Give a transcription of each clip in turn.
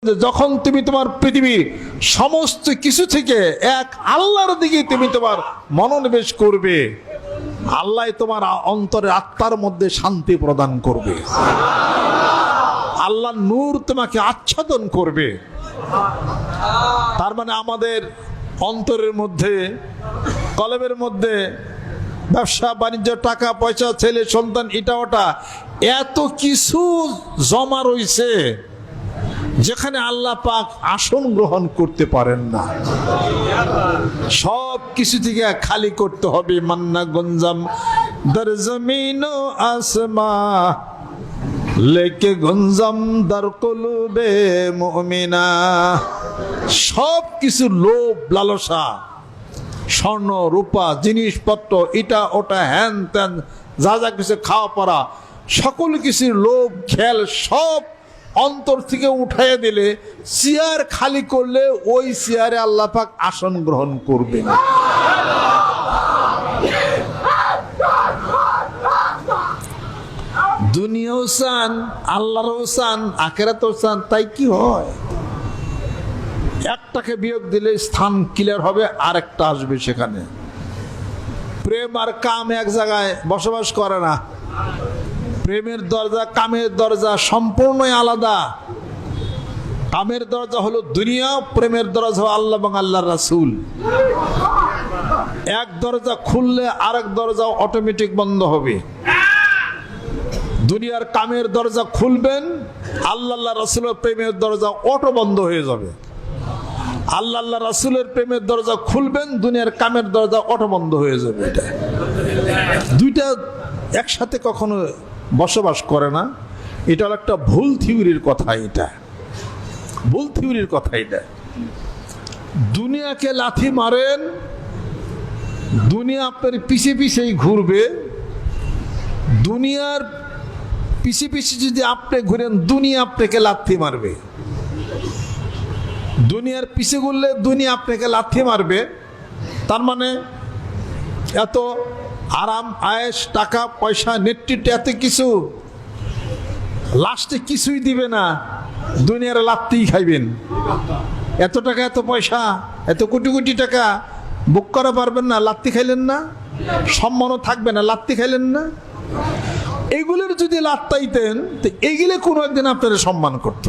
যখন তুমি তোমার পৃথিবীর সমস্ত কিছু থেকে এক আল্লাহর দিকে তুমি তোমার মনোনিবেশ করবে, আল্লাহ তোমার অন্তরের আত্মার মধ্যে শান্তি প্রদান করবে, আল্লাহ নূর তোমাকে আচ্ছাদন করবে। তার মানে আমাদের অন্তরের মধ্যে, কলবের মধ্যে ব্যবসা বাণিজ্য, টাকা পয়সা, ছেলে সন্তান, এটা ওটা এত কিছু জমা রয়েছে যেখানে আল্লাহ পাক আসন গ্রহণ করতে পারেন না। সব কিছু থেকে খালি করতে হবে। মান্না গঞ্জাম দর জমিন আসমা লেকে গঞ্জাম দর কলবে মুমিনা। সব কিছু লোভ লালসা, স্বর্ণ রূপা, জিনিসপত্র, এটা ওটা, হ্যান ত্যান, যা যা কিছু খাওয়া পড়া, সকল কিছুর লোভ খেল সব অন্তর থেকে উঠাইয়া দিলে, চেয়ার খালি করলে ওই চেয়ারে আল্লাহ পাক আসন গ্রহণ করবে না। দুনিয়াও চান, আল্লাহরও চান, আখিরাতেও চান, তাই কি হয়? একটাকে বিয়োগ দিলে স্থান ক্লিয়ার হবে, আরেকটা আসবে সেখানে। প্রেম আর কাম এক জায়গায় বসবাস করে না। প্রেমের দরজা, কামের দরজা সম্পূর্ণই আলাদা। কামের দরজা হলো দুনিয়া, প্রেমের দরজা হলো আল্লাহ এবং আল্লাহর রাসূল। এক দরজা খুললে আরেক দরজা অটোমেটিক বন্ধ হবে। দুনিয়ার কামের দরজা খুলবেন, আল্লাহ রাসূলের প্রেমের দরজা অটো বন্ধ হয়ে যাবে। আল্লাহ রাসূলের প্রেমের দরজা খুলবেন, দুনিয়ার কামের দরজা অটো বন্ধ হয়ে যাবে। এটা দুইটা একসাথে কখনো বসবাস করে না। এটা হলো একটা ভুল থিওরির কথা। এটা ভুল থিওরির কথা। এটা দুনিয়াকে লাথি মারেন, দুনিয়া আপনার পিছে পিছেই ঘুরবে। দুনিয়ার পিছে পিছে যদি আপনি ঘুরেন, দুনিয়া আপনাকে লাথি মারবে। দুনিয়ার পিছে ঘুরলে দুনিয়া আপনাকে লাথি মারবে। তার মানে এত আরাম, আয়েশ, টাকা পয়সা, নেতৃত্ব, এত কিছু, লাস্টে কিছুই দিবে না, দুনিয়ার লাত্তিই খাইবেন। এত টাকা, এত পয়সা, এত কোটি কোটি টাকা বুক করা পারবেন না, লাত্তি খাইলেন না। সম্মানও থাকবে না, লাত্তি খাইলেন না। এগুলোর যদি লাত্তাইতেন, তো এগুলো কোনো একদিন আপনারা সম্মান করত।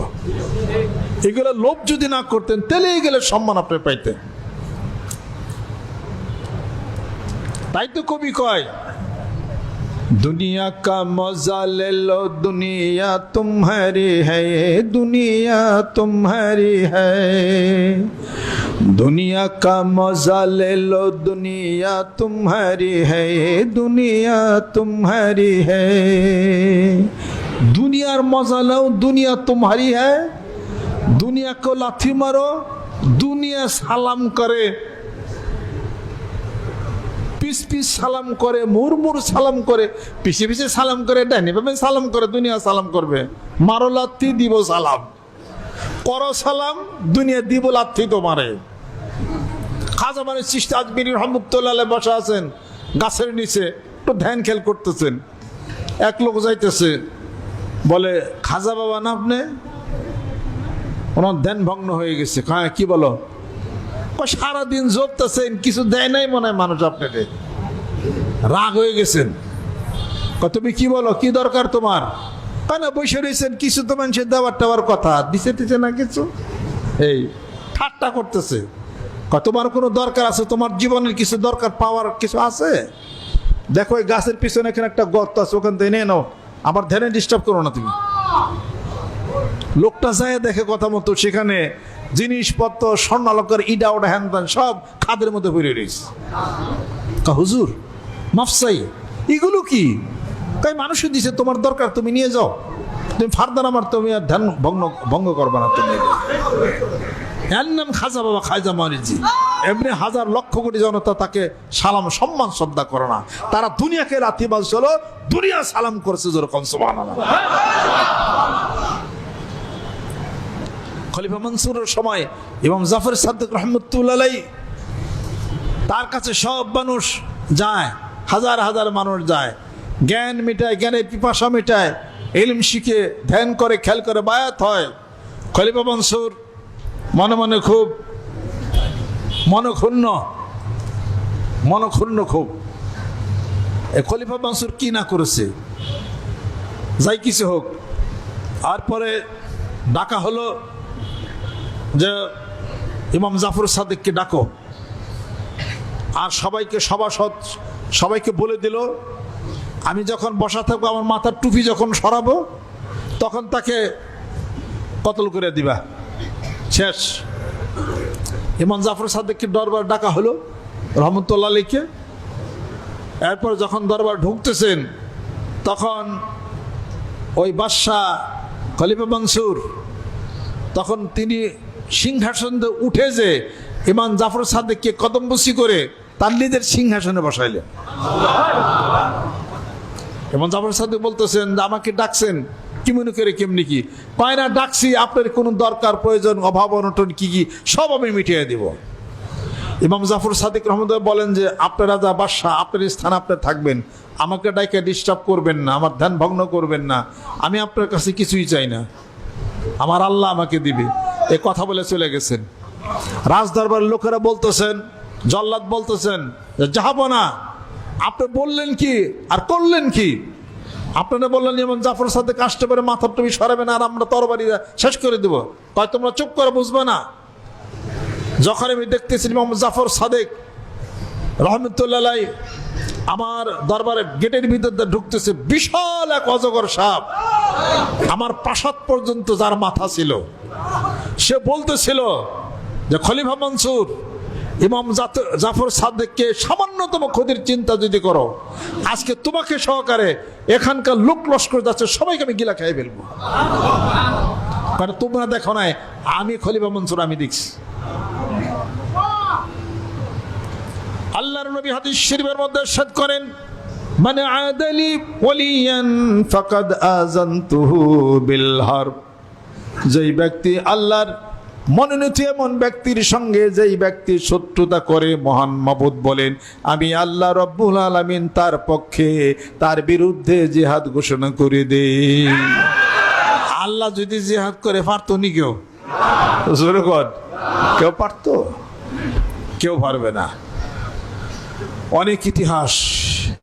এগুলো লোভ যদি না করতেন, তাহলে এগুলো সম্মান আপনি পাইতেন। তাই তো কবি কয়, দুনিয়া কা মজা লে লো, দুনিয়া তুমহারি হ্যায়, দুনিয়া তুমহারি হ্যায়। দুনিয়া কা মজা লে লো, দুনিয়া তুমহারি হ্যায়, দুনিয়া তুমহারি হ্যায়। দুনিয়ার মজা লো, দুনিয়া তুমহারি হ্যায়। দুনিয়া को লাথি মারো, দুনিয়া সালাম করে, পিস পিস সালাম করে, মুরমুর সালাম করে, পিছে পিছে সালাম করে, ডাইনে বামে সালাম করে, দুনিয়া সালাম করবে। মারো লাথি, দিব সালাম। করো সালাম, দুনিয়া দিব লাথি তোমারে। খাজা মানে চিশতি আজমিরি রহমতুল্লাহ আলাইহি বসা আছেন গাছের নিচে, একটু ধ্যান খেল করতেছেন। এক লোক যাইতেছে, বলে, খাজা বাবা না আপনি? ওনার ধ্যান ভগ্ন হয়ে গেছে। কি বলো? সারাদিন জপতেছেন, কিছু দেয় নাই মনে হয় মানুষ আপনাকে। রাগ হয়ে গেছেন। তুমি কি বলো, কি দরকার তোমার? কেন বসে রয়েছেন, কিছু তো মানুষের দেওয়ার টাওয়ার কথা দিছে টিছে না কিছু। এই ঠাট্টা করতেছে। তোমার কোনো দরকার আছে? তোমার জীবনের কিছু দরকার পাওয়ার কিছু আছে? দেখো এই গাছের পিছনে এখানে একটা গর্ত আছে, ওখান থেকে নিয়ে নাও, আমার ধ্যানে ডিস্টার্ব করো না তুমি। লোকটা যায় দেখে কথা মতো, সেখানে জিনিসপত্র, স্বর্ণালঙ্কার, ইডা ওটা হ্যান ত্যান সব খাদের মধ্যে পড়ে রয়েছে। হুজুর মাফসাই, এগুলো কি? তাই মানুষই দিছে, তোমার দরকার তুমি নিয়ে যাও, তুমি ফারদার আমার তুমি আর ধ্যান ভঙ্গ করবে না। তুমি এর নাম খাজা বাবা, খাজা মারিজি। এমনি হাজার লক্ষ কোটি জনতা তাকে সালাম, সম্মান, শ্রদ্ধা করে না। তারা দুনিয়াকে লাথি মারছিল, দুনিয়া সালাম করেছে যেরকম। সুবহানাল্লাহ। খলিফা মনসুরের সময় ইমাম জাফর সাদিক রহমতুল্লাহ আলাইহি, তার কাছে সব মানুষ যায়, হাজার হাজার মানুষ যায়, জ্ঞান মিটায়, জ্ঞানের পিপাসা মিটায়, ইলম শিখে, ধ্যান করে, খেয়াল করে, বায়াত হয়। খলিফা মনসুর মনে মনে খুব মনক্ষুণ্ণ খুব। এই খলিফা মনসুর কি না করেছে, যাই কিছু হোক। আর পরে ডাকা হলো যে ইমাম জাফর সাদিককে ডাকো। আর সবাইকে সভাসদ সবাইকে বলে দিল, আমি যখন বসা থাকবো আমার মাথার টুপি যখন সরাবো তখন তাকে কতল করে দিবা। শেষ। ইমাম জাফর সাদিককে দরবার ডাকা হলো রহমতুল্লাহ আলাইকে। এরপর যখন দরবার ঢুকতেছেন তখন ওই বাদশাহ খলিফা মনসুর তখন তিনি সিংহাসন উঠে যে ইমাম জাফর সাদিককে কদমবুসি করে তার নিজের সিংহাসনে বসাইলেন। ইমাম জাফর সাদিক বলতেছেন যে আমাকে ডাকছেন কি মনে করে, কেমনি কি? পায় না, ডাকছি আপনার কোনো দরকার প্রয়োজন অভাব অনটন কি কি সব আমি মিটিয়ে দিব। ইমাম জাফর সাদিক রহমতুল্লাহ বলেন যে আপনার রাজা বাদশাহ, আপনার স্থান আপনি থাকবেন, আমাকে ডাইকে ডিস্টার্ব করবেন না, আমার ধ্যান ভগ্ন করবেন না, আমি আপনার কাছে কিছুই চাই না, আমার আল্লাহ আমাকে দিবে। এ কথা বলে চলে গেছেন। রাজদরবার লোকেরা বলতেছেন, জল্লাদ বলতেছেন যাবো না। আপনি বললেন কি আর করলেন কি? আপনারা বললেন যেমন জাফর সাদিক আসতে পারে মাথার টুপি সরাবে না আর আমরা তরবারি শেষ করে দেবো। কয় তোমরা চুপ করে বুঝবে না? যখন আমি দেখতেছি ইমাম জাফর সাদিক রহমতুল্লাহ আমার দরবারে গেটের ভিতর ঢুকতেছে, বিশাল এক অজগর সাপ, আমার প্রাসাদ পর্যন্ত যার মাথা ছিল। সে বলতেছিল যে খলিফা মনসুর, ইমাম জাফর সাদিককে সামান্যতম ক্ষতির চিন্তা যদি করো, আজকে তোমাকে সহকারে এখানকার লোক লস্কর যাচ্ছে সবাইকে আমি গিলা খাই ফেলবো। কারণ তোমরা দেখো নাই, আমি খলিফা মনসুর আমি দেখছি। আল্লাহর নবী হাদিস শরীফের মধ্যে ইরশাদ করেন, মানে আদালি ওয়ালিয়ান ফাকাদ আযানতুহু বিল হারব। যেই ব্যক্তি আল্লাহর মনোনীত এমন ব্যক্তির সঙ্গে যেই ব্যক্তি শত্রুতা করে, মহান মাবুদ বলেন আমি আল্লাহ রব্বুল আলামিন তার পক্ষে তার বিরুদ্ধে জিহাদ ঘোষণা করে দেই। আল্লাহ যদি জিহাদ করে পারতো নি কেউ? জোরে কর, কেউ পারতো? কেউ পারবে না। অনেক ইতিহাস